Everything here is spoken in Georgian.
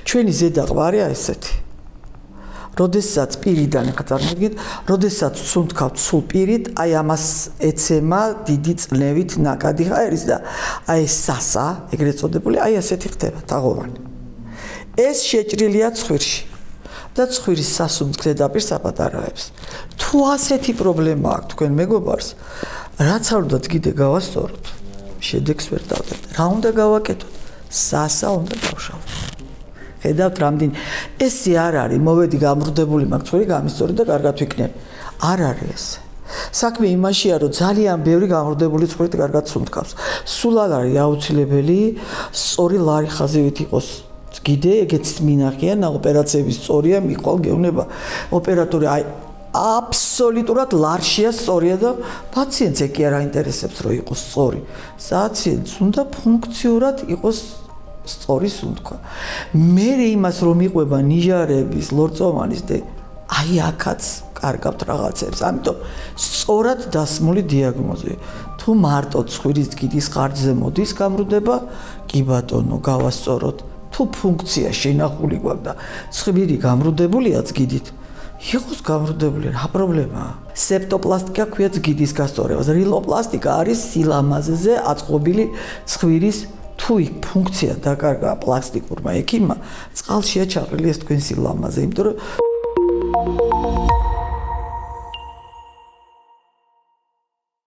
ჩვენი ზედაყვარი არის ესეთი. როდესაც პირიდან ხაწარმოგეთ, როდესაც სუნთქავთ სულ პირით, აი ამას ეცემა დიდი წნევით ნაკადი ჰაერის და აი სასა, ეგრეთ წოდებული, აი ასეთი ხდება თაღოვანი. ეს შეჭრილია ცხვირში და ცხვირის სასუნთქ ზედაპირს აპატარავებს. თუ ასეთი პრობლემა აქვს თქვენ მეგობარს, რაც არ უნდა კიდე გავასწოროთ, შედეგს ვერ დავდეთ. რა უნდა გავაკეთოთ? სასა უნდა დავშალოთ. ხედავთ რამდენი ესე არ არის, მოვედი გამრუდებული მაქვს ცხვირი გამისწორი და კარგად ვიქნები. არ არის ესე. საქმე იმაშია, რომ ძალიან ბევრი გამრუდებული ცხვირი კარგად სუნთქავს. სულ არ არის აუცილებელი სწორი ლარი ხაზივით იყოს. კიდე ეგეც მინახია, ოპერაციების სწორია, მიყვალ გეუბნება ოპერატორი აი აბსოლუტურად ლარშია სწორია და პაციენტს კი არ აინტერესებს რომ იყოს სწორი. პაციენტს უნდა ფუნქციურად იყოს სწორი სუნთქვა. მე იმას რომ იყვება ნიჟარების, ლორწოვანის და აი აქაც კარგავთ რაღაცებს. ამიტომ სწორად დასმული დიაგნოზი. თუ მარტო ცხვირის კიდის ხარჯზე მოდის გამრუდება, კი ბატონო, გავასწოროთ. თუ ფუნქცია შენახული გვაქვს და ცხვირი გამრუდებულია წგიდით, იყოს გამრუდებული, რა პრობლემაა? სეპტოპლასტიკა ქვია წგიდის გასწორებას. რილოპლასტიკა არის სილამაზეზე აწყობილი ცხვირის თუ იქ ფუნქცია დაკარგა პლასტიკურმა ექიმმა, წყალშია ჩაყრილი ეს თქვენ სილამაზე, იმიტომ რომ